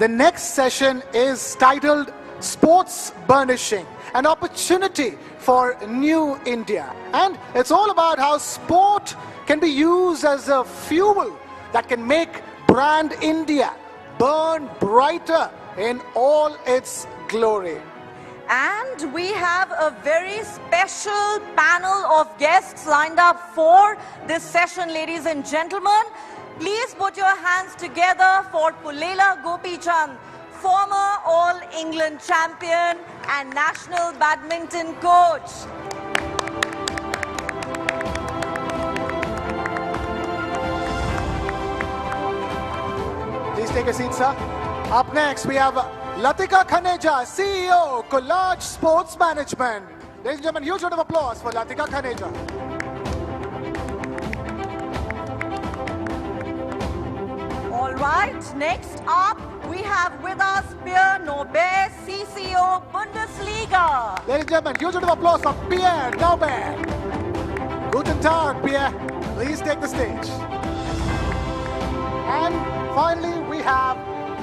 The next session is titled Sports Burnishing, an opportunity for new India. And it's all about how sport can be used as a fuel that can make brand India burn brighter in all its glory. And we have a very special panel of guests lined up for this session, ladies and gentlemen. Please put your hands together for Pulela Gopichand, former All England champion and national badminton coach. Please take a seat, sir. Up next, we have Latika Khaneja, CEO, Collage Sports Management. Ladies and gentlemen, huge round of applause for Latika Khaneja. All right, next up, we have with us Pierre Norbert, CCO, Bundesliga. Ladies and gentlemen, huge round of applause for Pierre Norbert. Guten Tag, Pierre. Please take the stage. And finally, we have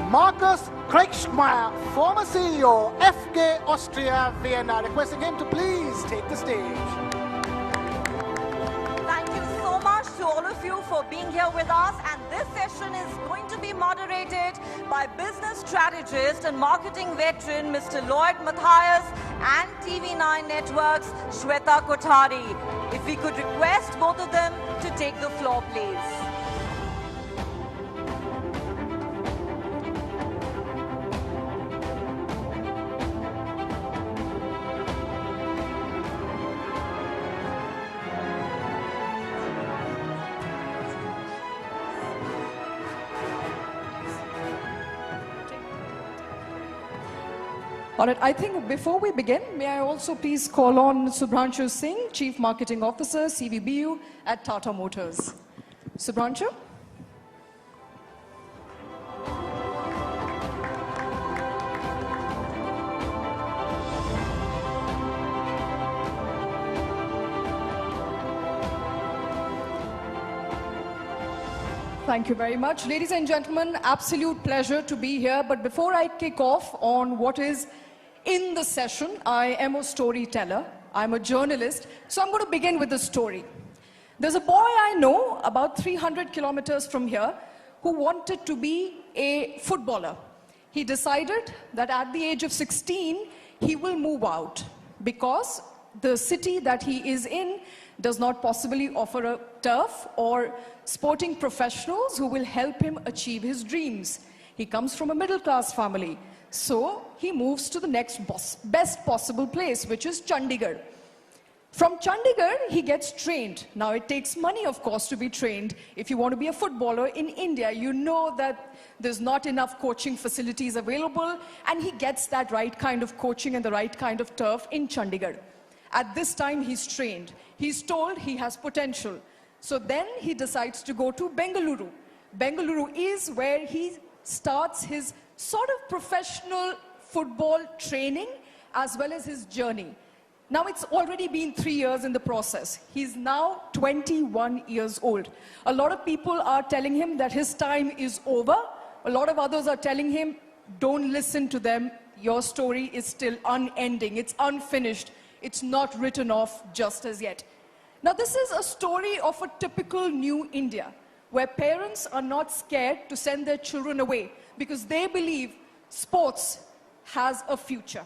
Markus Kretschmer, former CEO, FK Austria Vienna, requesting him to please take the stage. Thank you so much to all of you for being here with us, and this session is going to be moderated by business strategist and marketing veteran Mr. Lloyd Matthias and TV9 Networks Shweta Kothari. If we could request both of them to take the floor, please. All right, I think before we begin, may I also please call on Subhranshu Singh, Chief Marketing Officer, CVBU at Tata Motors. Subhranshu? Thank you very much. Ladies and gentlemen, absolute pleasure to be here. But before I kick off on what is in the session, I am a storyteller. I'm a journalist. So I'm going to begin with a story. There's a boy I know about 300 kilometers from here who wanted to be a footballer. He decided that at the age of 16, he will move out because the city that he is in does not possibly offer a turf or sporting professionals who will help him achieve his dreams. He comes from a middle-class family. So he moves to the next best possible place, which is Chandigarh. From Chandigarh, he gets trained. Now, it takes money, of course, to be trained. If you want to be a footballer in India, you know that there's not enough coaching facilities available, and he gets that right kind of coaching and the right kind of turf in Chandigarh. At this time, he's trained. He's told he has potential. So then he decides to go to Bengaluru. Bengaluru is where he starts his sort of professional football training as well as his journey. Now, it's already been 3 years in the process. He's now 21 years old. A lot of people are telling him that his time is over. A lot of others are telling him, don't listen to them. Your story is still unending. It's unfinished. It's not written off just as yet. Now, this is a story of a typical new India, where parents are not scared to send their children away because they believe sports has a future.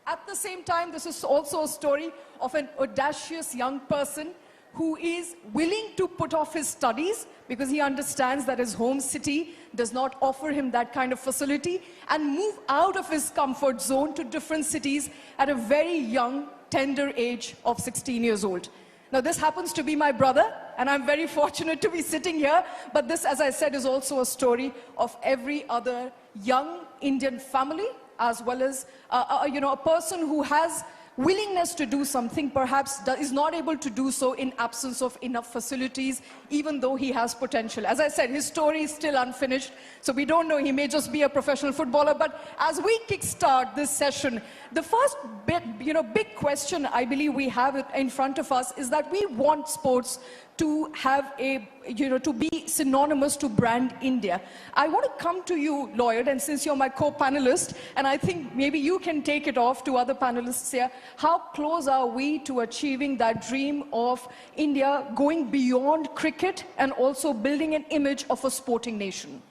At the same time, this is also a story of an audacious young person who is willing to put off his studies because he understands that his home city does not offer him that kind of facility, and move out of his comfort zone to different cities at a very young, tender age of 16 years old. Now, this happens to be my brother, and I'm very fortunate to be sitting here. But this, as I said, is also a story of every other young Indian family, as well as a person who has willingness to do something, perhaps is not able to do so in absence of enough facilities, even though he has potential. As I said, his story is still unfinished, so we don't know. He may just be a professional footballer. But as we kickstart this session, the first big question I believe we have in front of us is that we want sports to have a, to be synonymous to brand India. I want to come to you, Lloyd, and since you're my co-panelist, and I think maybe you can take it off to other panelists here, how close are we to achieving that dream of India going beyond cricket and also building an image of a sporting nation?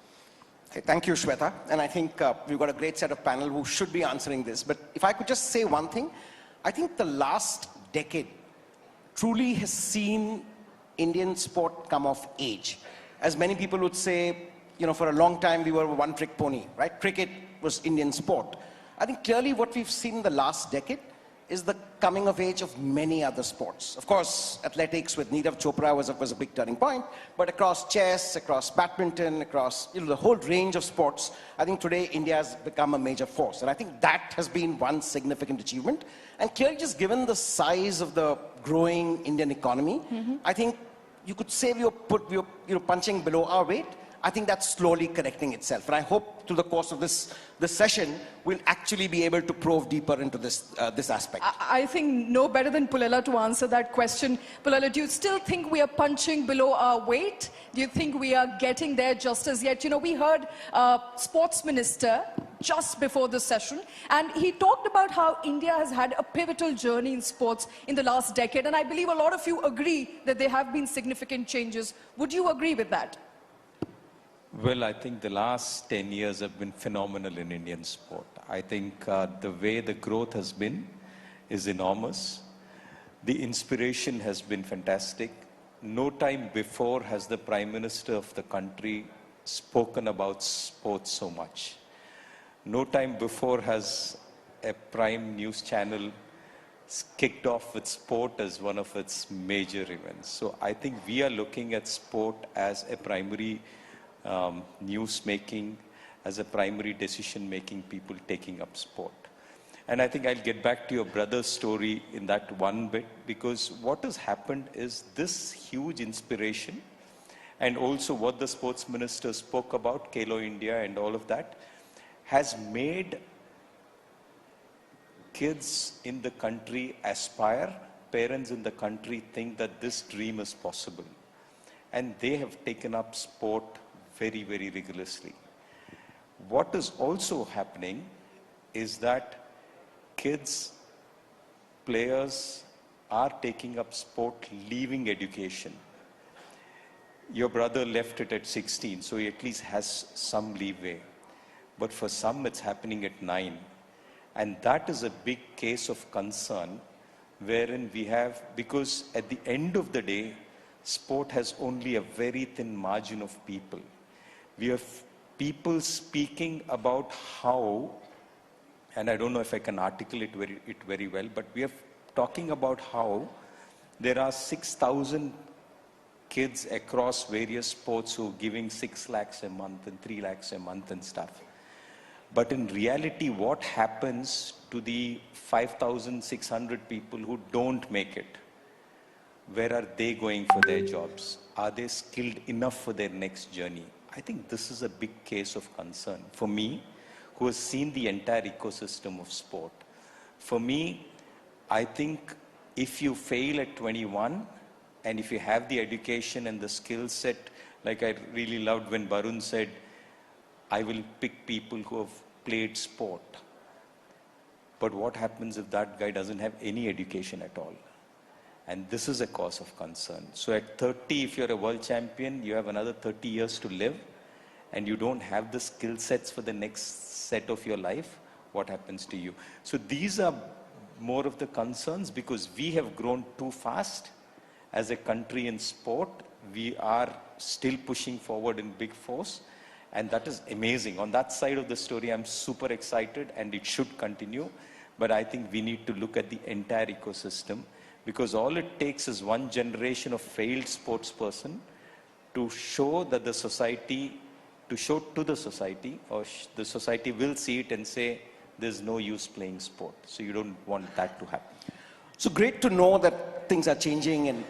Okay, thank you, Shweta. And I think we've got a great set of panel who should be answering this. But if I could just say one thing, I think the last decade truly has seen Indian sport come of age. As many people would say, for a long time we were a one-trick pony, right? Cricket was Indian sport. I think clearly what we've seen in the last decade is the coming of age of many other sports. Of course, athletics with Neerav Chopra was a big turning point, but across chess, across badminton, across the whole range of sports, I think today India has become a major force. And I think that has been one significant achievement. And clearly just given the size of the growing Indian economy, I think you could say we're punching below our weight. I think that's slowly correcting itself. And I hope through the course of this session, we'll actually be able to probe deeper into this aspect. I think no better than Pullela to answer that question. Pullela, do you still think we are punching below our weight? Do you think we are getting there just as yet? We heard Sports Minister just before the session, and he talked about how India has had a pivotal journey in sports in the last decade. And I believe a lot of you agree that there have been significant changes. Would you agree with that? Well, I think the last 10 years have been phenomenal in Indian sport. I think the way the growth has been is enormous. The inspiration has been fantastic. No time before has the Prime Minister of the country spoken about sports so much. No time before has a prime news channel kicked off with sport as one of its major events. So I think we are looking at sport as a primary news making, as a primary decision making, people taking up sport. And I think I'll get back to your brother's story in that one bit, because what has happened is this huge inspiration, and also what the sports minister spoke about, Khelo India and all of that, has made kids in the country aspire, parents in the country think that this dream is possible. And they have taken up sport very, very rigorously. What is also happening is that kids, players are taking up sport, leaving education. Your brother left it at 16, so he at least has some leeway. But for some, it's happening at 9. And that is a big case of concern, wherein we have, because at the end of the day, sport has only a very thin margin of people. We have people speaking about how, and I don't know if I can articulate it very well, but we are talking about how there are 6,000 kids across various sports who are giving 6 lakhs a month and 3 lakhs a month and stuff. But in reality, what happens to the 5,600 people who don't make it? Where are they going for their jobs? Are they skilled enough for their next journey? I think this is a big case of concern for me, who has seen the entire ecosystem of sport. For me, I think if you fail at 21, and if you have the education and the skill set, like I really loved when Barun said, I will pick people who have played sport. But what happens if that guy doesn't have any education at all? And this is a cause of concern. So at 30, if you're a world champion, you have another 30 years to live, and you don't have the skill sets for the next set of your life, what happens to you? So these are more of the concerns, because we have grown too fast as a country in sport. We are still pushing forward in big force, and that is amazing. On that side of the story, I'm super excited, and it should continue. But I think we need to look at the entire ecosystem, because all it takes is one generation of failed sports person to show that the society, to show to the society, or the society will see it and say, there's no use playing sport. So you don't want that to happen. So great to know that things are changing, and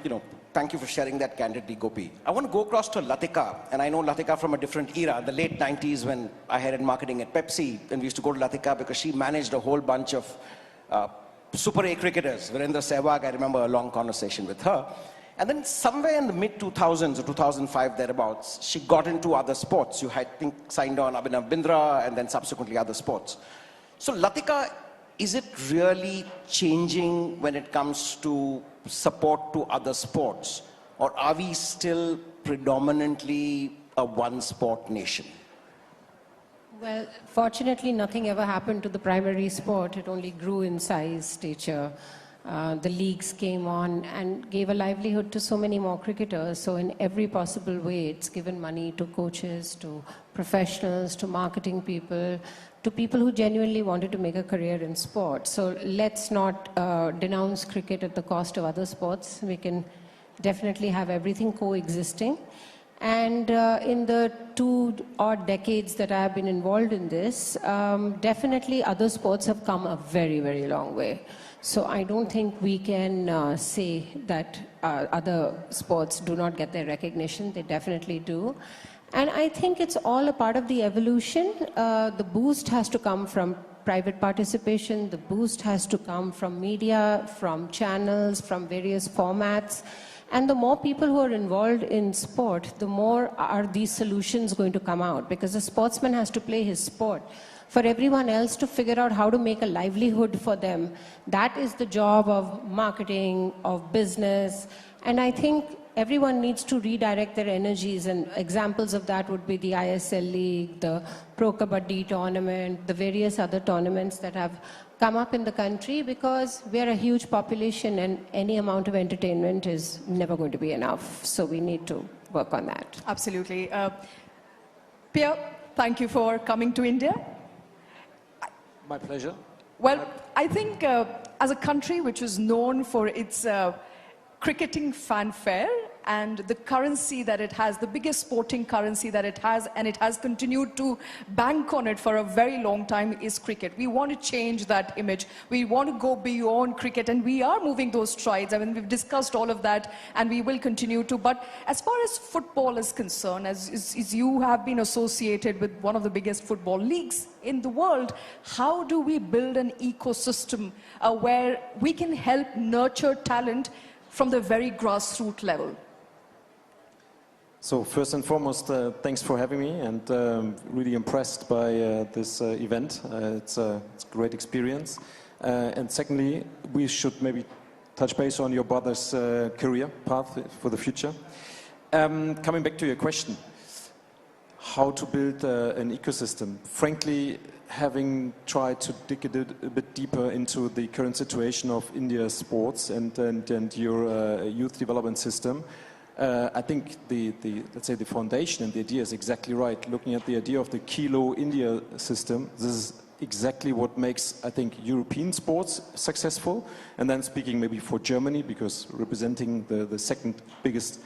thank you for sharing that candidly, Gopi. I want to go across to Latika, and I know Latika from a different era, the late 90s, when I headed marketing at Pepsi, and we used to go to Latika because she managed a whole bunch of Super A cricketers. Virendra Sehwag, I remember a long conversation with her. And then somewhere in the mid-2000s or 2005 thereabouts, she got into other sports. You had, I think, signed on Abhinav Bindra and then subsequently other sports. So Latika, is it really changing when it comes to support to other sports? Or are we still predominantly a one-sport nation? Well, fortunately, nothing ever happened to the primary sport. It only grew in size, stature. The leagues came on and gave a livelihood to so many more cricketers. So in every possible way, it's given money to coaches, to professionals, to marketing people, to people who genuinely wanted to make a career in sport. So let's not denounce cricket at the cost of other sports. We can definitely have everything coexisting. And in the 2 odd decades that I have been involved in this, definitely other sports have come a very, very long way. So I don't think we can say that other sports do not get their recognition. They definitely do. And I think it's all a part of the evolution. The boost has to come from private participation. The boost has to come from media, from channels, from various formats. And the more people who are involved in sport, the more are these solutions going to come out, because the sportsman has to play his sport. For everyone else to figure out how to make a livelihood for them, that is the job of marketing, of business. And I think everyone needs to redirect their energies, and examples of that would be the ISL League, the Pro Kabaddi tournament, the various other tournaments that have come up in the country, because we are a huge population and any amount of entertainment is never going to be enough. So we need to work on that. Absolutely. Pia, thank you for coming to India. My pleasure. Well, I think as a country which is known for its cricketing fanfare and the currency that it has, the biggest sporting currency that it has, and it has continued to bank on it for a very long time, is cricket. We want to change that image. We want to go beyond cricket, and we are moving those strides. I mean, we've discussed all of that, and we will continue to. But as far as football is concerned, as you have been associated with one of the biggest football leagues in the world, how do we build an ecosystem where we can help nurture talent from the very grassroots level? So first and foremost, thanks for having me, and really impressed by this event. It's a great experience. And secondly, we should maybe touch base on your brother's career path for the future. Coming back to your question, how to build an ecosystem. Frankly, having tried to dig a bit deeper into the current situation of India's sports and your youth development system, I think let's say the foundation and the idea is exactly right. Looking at the idea of the Kilo India system, this is exactly what makes, I think, European sports successful. And then speaking maybe for Germany, because representing the second biggest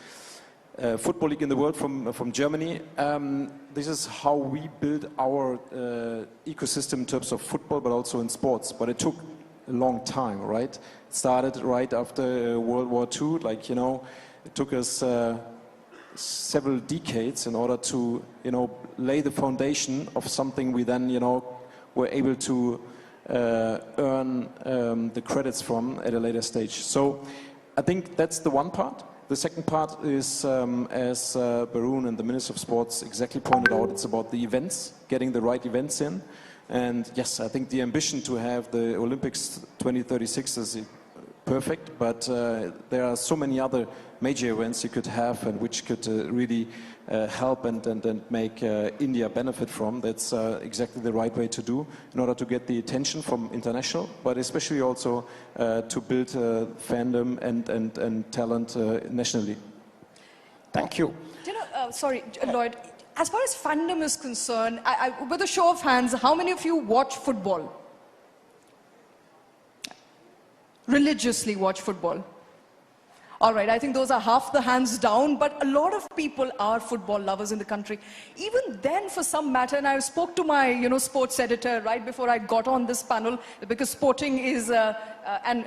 football league in the world from Germany, this is how we build our ecosystem in terms of football, but also in sports. But it took a long time, right? It started right after World War II, like, you know, it took us several decades in order to, you know, lay the foundation of something we then, you know, were able to earn the credits from at a later stage. So I think that's the one part. The second part is, as Barun and the Minister of Sports exactly pointed out, it's about the events, getting the right events in. And yes, I think the ambition to have the Olympics 2036 is perfect, but there are so many other major events you could have and which could really help and make India benefit from. That's exactly the right way to do in order to get the attention from international, but especially also to build fandom and talent nationally. Thank you. Do you know, sorry, Lloyd, as far as fandom is concerned, with a show of hands, how many of you watch football? Religiously watch football? All right, I think those are half the hands down, but a lot of people are football lovers in the country. Even then, for some matter, and I spoke to my, sports editor right before I got on this panel, because sporting is a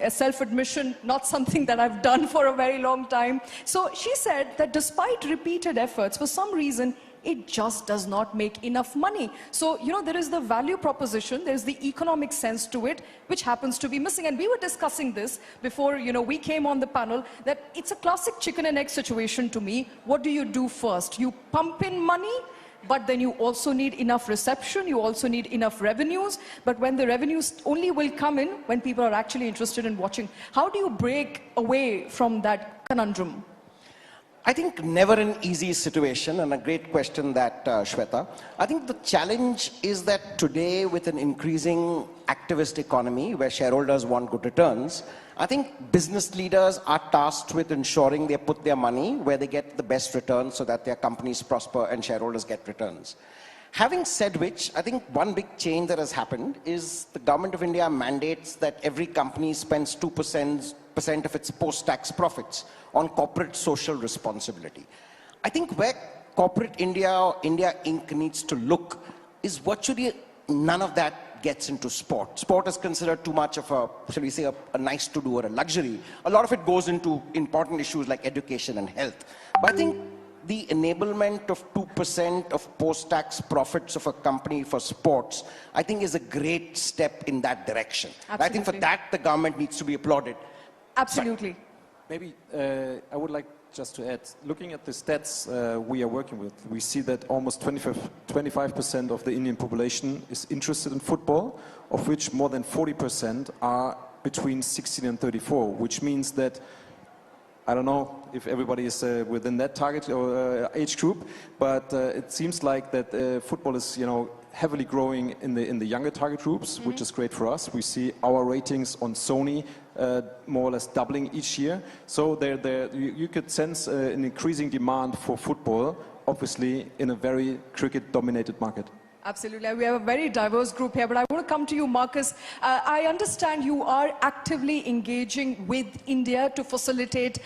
self-admission, not something that I've done for a very long time. So she said that despite repeated efforts, for some reason, it just does not make enough money. So, you know, there is the value proposition, there's the economic sense to it, which happens to be missing. And we were discussing this before, you know, we came on the panel, that it's a classic chicken and egg situation to me. What do you do first? You pump in money, but then you also need enough reception, you also need enough revenues. But when the revenues only will come in when people are actually interested in watching. How do you break away from that conundrum? I think never an easy situation, and a great question that, Shweta. I think the challenge is that today, with an increasing activist economy where shareholders want good returns, I think business leaders are tasked with ensuring they put their money where they get the best returns so that their companies prosper and shareholders get returns. Having said which, I think one big change that has happened is the government of India mandates that every company spends 2% of its post-tax profits on corporate social responsibility. I think where corporate India or India Inc. needs to look is virtually none of that gets into sport. Sport is considered too much of a, shall we say, a nice to do or a luxury. A lot of it goes into important issues like education and health. But I think the enablement of 2% of post-tax profits of a company for sports, I think is a great step in that direction. I think for that, the government needs to be applauded. Absolutely. Maybe I would like just to add, looking at the stats we are working with, we see that almost 25% of the Indian population is interested in football, of which more than 40% are between 16 and 34, which means that, I don't know if everybody is within that target or age group, but it seems like that football is, you know, heavily growing in the younger target groups, which is great for us. We see our ratings on Sony more or less doubling each year. So you could sense an increasing demand for football, obviously in a very cricket-dominated market. Absolutely. We have a very diverse group here, but I want to come to you, Marcus. I understand you are actively engaging with India to facilitate,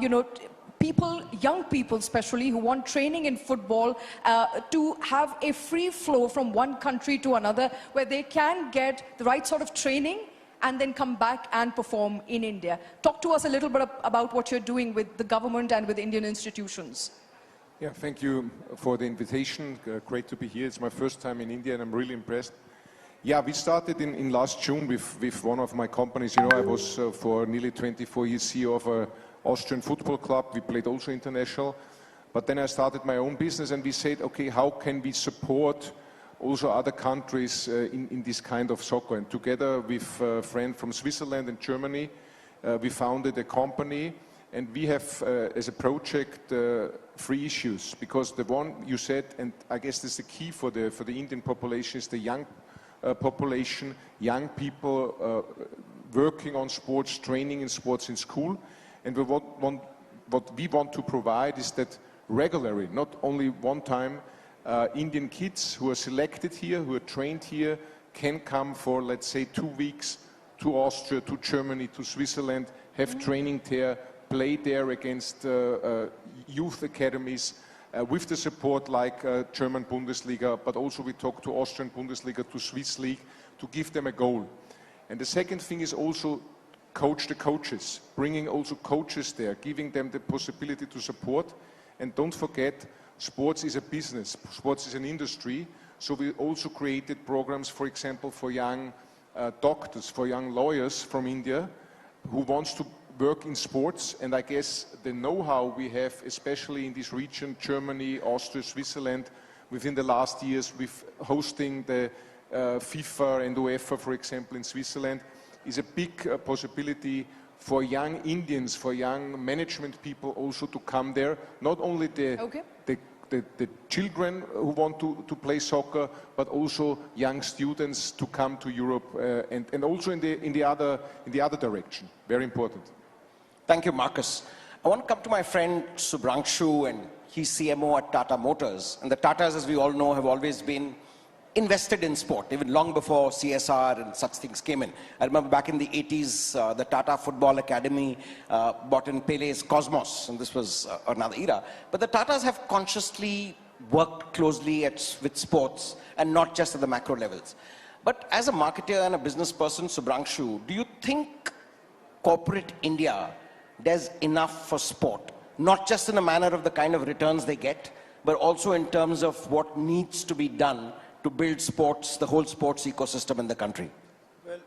you know, people, young people especially, who want training in football, to have a free flow from one country to another, where they can get the right sort of training and then come back and perform in India. Talk to us a little bit about what you're doing with the government and with Indian institutions. Yeah, thank you for the invitation. Great to be here. It's my first time in India and I'm really impressed. Yeah, we started in last June with one of my companies. You know, I was for nearly 24 years CEO of an Austrian football club. We played also international. But then I started my own business and we said, okay, how can we support also other countries in this kind of soccer? And together with a friend from Switzerland and Germany, we founded a company. And we have, as a project, 3 issues, because the one you said, and I guess this is the key for the Indian population, is the young population, young people working on sports, training in sports in school. And what we want to provide is that regularly, not only one time, Indian kids who are selected here, who are trained here, can come for, let's say, 2 weeks to Austria, to Germany, to Switzerland, have training there, play there against youth academies with the support like German Bundesliga, but also we talk to Austrian Bundesliga, to Swiss League, to give them a goal. And the second thing is also coach the coaches, bringing also coaches there, giving them the possibility to support. And don't forget, sports is a business, sports is an industry. So we also created programs, for example, for young doctors, for young lawyers from India who wants to work in sports. And I guess the know-how we have, especially in this region, Germany, Austria, Switzerland, within the last years with hosting the FIFA and UEFA, for example, in Switzerland, is a big possibility for young Indians, for young management people also to come there. Not only the children who want to play soccer, but also young students to come to Europe and also in the other direction. Very important. Thank you, Marcus. I want to come to my friend Subrangshu, and he's CMO at Tata Motors. And the Tatas, as we all know, have always been invested in sport, even long before CSR and such things came in. I remember back in the 80s, the Tata Football Academy bought in Pele's Cosmos, and this was another era. But the Tatas have consciously worked closely with sports, and not just at the macro levels. But as a marketer and a business person, Subrangshu, do you think corporate India does enough for sport? Not just in a manner of the kind of returns they get, but also in terms of what needs to be done to build sports, the whole sports ecosystem in the country? Well,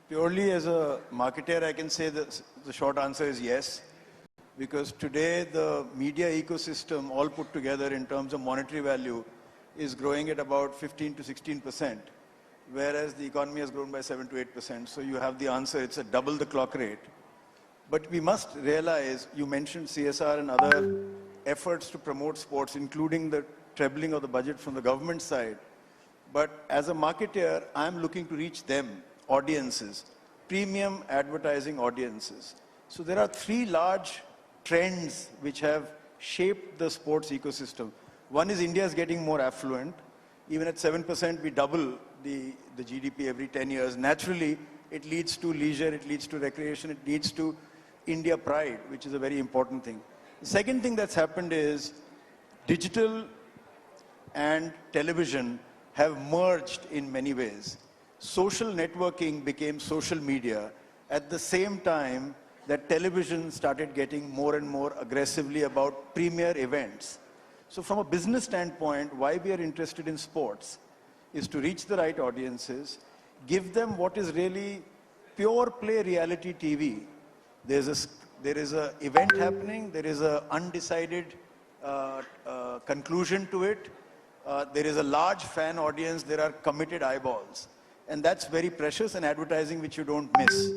purely as a marketer, I can say that the short answer is yes. Because today the media ecosystem all put together in terms of monetary value is growing at about 15 to 16%, whereas the economy has grown by 7 to 8%. So you have the answer, it's a double the clock rate. But we must realize, you mentioned CSR and other efforts to promote sports, including the trebling of the budget from the government side. But as a marketer, I'm looking to reach them, audiences, premium advertising audiences. So there are three large trends which have shaped the sports ecosystem. One is India is getting more affluent. Even at 7%, we double the GDP every 10 years. Naturally, it leads to leisure, it leads to recreation, it leads to India pride, which is a very important thing. The second thing that's happened is digital and television have merged in many ways. Social networking became social media at the same time that television started getting more and more aggressively about premier events. So from a business standpoint, why we are interested in sports is to reach the right audiences, give them what is really pure play reality TV. There is a event happening, there is an undecided conclusion to it, there is a large fan audience, there are committed eyeballs. And that's very precious and advertising which you don't miss.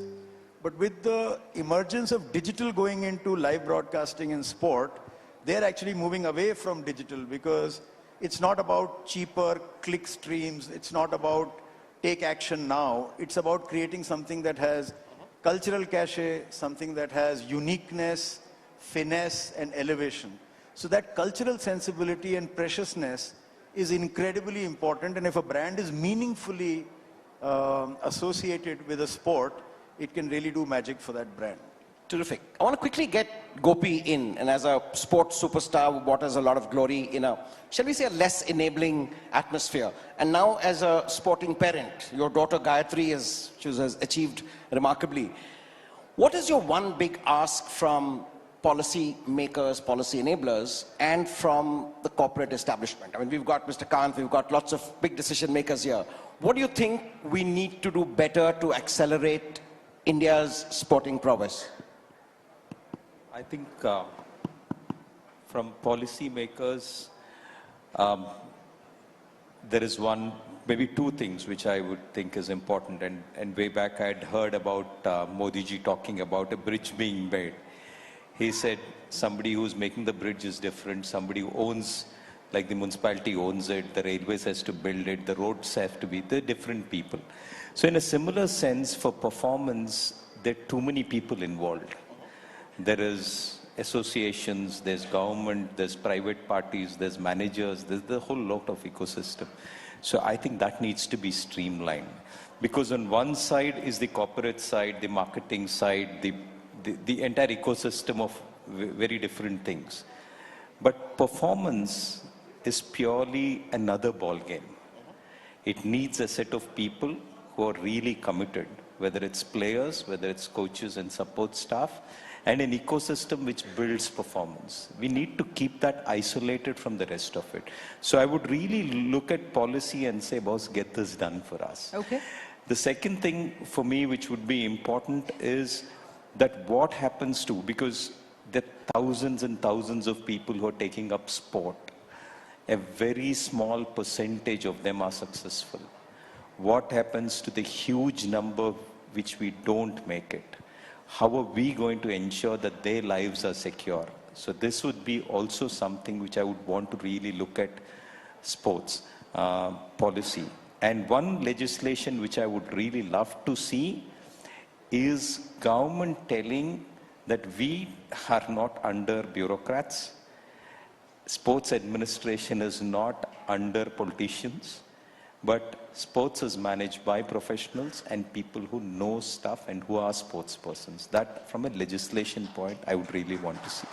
But with the emergence of digital going into live broadcasting in sport, they're actually moving away from digital because it's not about cheaper click streams, it's not about take action now, it's about creating something that has cultural cachet, something that has uniqueness, finesse and elevation. So that cultural sensibility and preciousness is incredibly important, and if a brand is meaningfully associated with a sport, it can really do magic for that brand. Terrific. I want to quickly get Gopi in, and as a sports superstar, what has a lot of glory in a, shall we say, a less enabling atmosphere. And now as a sporting parent, your daughter Gayatri has achieved remarkably. What is your one big ask from policy makers, policy enablers, and from the corporate establishment? I mean, we've got Mr. Kant, we've got lots of big decision makers here. What do you think we need to do better to accelerate India's sporting prowess? I think from policy makers, there is maybe two things which I would think is important. And way back I had heard about Modi ji talking about a bridge being made. He said somebody who's making the bridge is different, somebody who owns, like the municipality owns it, the railways has to build it, the roads have to be, they're different people. So in a similar sense, for performance, there are too many people involved. There is associations, there's government, there's private parties, there's managers, there's the whole lot of ecosystem. So I think that needs to be streamlined. Because on one side is the corporate side, the marketing side, the entire ecosystem of very different things. But performance is purely another ball game. It needs a set of people who are really committed, whether it's players, whether it's coaches and support staff, and an ecosystem which builds performance. We need to keep that isolated from the rest of it. So I would really look at policy and say, boss, get this done for us. Okay. The second thing for me which would be important is that what happens to, because there are thousands and thousands of people who are taking up sport. A very small percentage of them are successful. What happens to the huge number which we don't make it? How are we going to ensure that their lives are secure? So this would be also something which I would want to really look at sports policy. And one legislation which I would really love to see is government telling that we are not under bureaucrats. Sports administration is not under politicians, but sports is managed by professionals and people who know stuff and who are sports persons. That, from a legislation point, I would really want to see.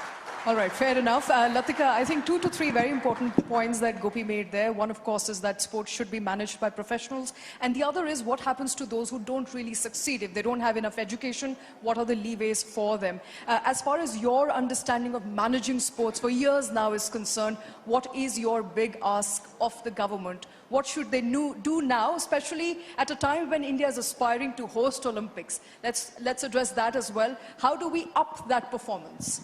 All right, fair enough. Latika, I think 2 to 3 very important points that Gopi made there. One, of course, is that sports should be managed by professionals. And the other is what happens to those who don't really succeed. If they don't have enough education, what are the leeways for them? As far as your understanding of managing sports for years now is concerned, what is your big ask of the government? What should they do now, especially at a time when India is aspiring to host Olympics? Let's address that as well. How do we up that performance?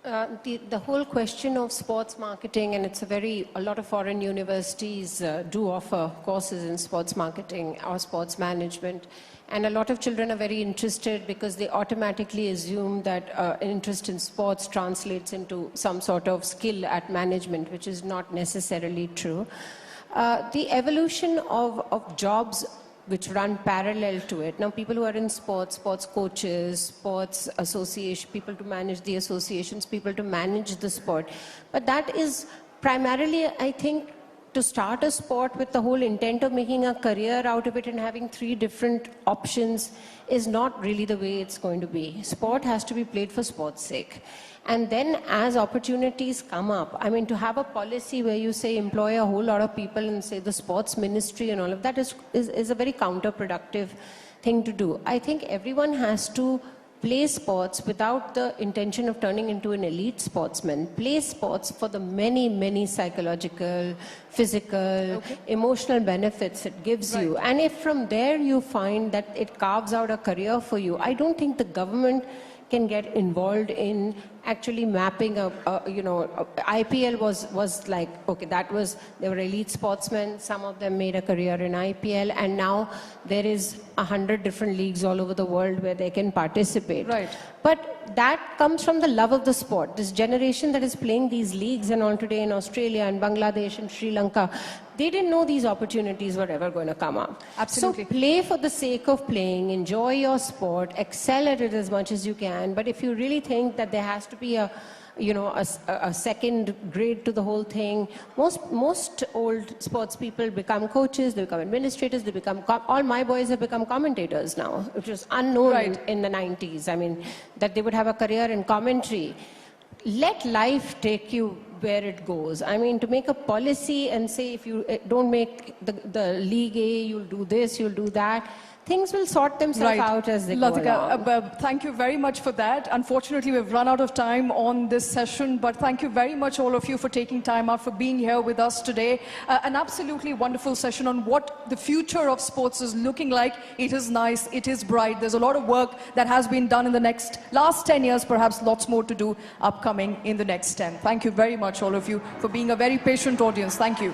The whole question of sports marketing, and a lot of foreign universities do offer courses in sports marketing or sports management. And a lot of children are very interested because they automatically assume that an interest in sports translates into some sort of skill at management, which is not necessarily true. The evolution of jobs which run parallel to it. Now, people who are in sports, sports coaches, sports association, people to manage the associations, people to manage the sport. But that is primarily, I think, to start a sport with the whole intent of making a career out of it and having 3 different options is not really the way it's going to be. Sport has to be played for sport's sake. And then as opportunities come up, I mean, to have a policy where you say employ a whole lot of people and say the sports ministry and all of that is a very counterproductive thing to do. I think everyone has to play sports without the intention of turning into an elite sportsman. Play sports for the many, many psychological, physical, emotional benefits it gives you. And if from there you find that it carves out a career for you, I don't think the government can get involved in actually mapping IPL was like, okay, they were elite sportsmen, some of them made a career in IPL, and now there is 100 different leagues all over the world where they can participate. Right. But that comes from the love of the sport. This generation that is playing these leagues and all today in Australia and Bangladesh and Sri Lanka, they didn't know these opportunities were ever going to come up. Absolutely. So play for the sake of playing, enjoy your sport, excel at it as much as you can. But if you really think that there has to be a second grade to the whole thing, most old sports people become coaches, they become administrators, they become all my boys have become commentators now, which was unknown in the 90s. I mean, that they would have a career in commentary. Let life take you where it goes. I mean, to make a policy and say if you don't make the League A, you'll do this, you'll do that. Things will sort themselves out as they go along. Thank you very much for that. Unfortunately, we've run out of time on this session, but thank you very much, all of you, for taking time out, for being here with us today. An absolutely wonderful session on what the future of sports is looking like. It is nice, it is bright. There's a lot of work that has been done in the last 10 years, perhaps lots more to do upcoming in the next 10. Thank you very much, all of you, for being a very patient audience. Thank you.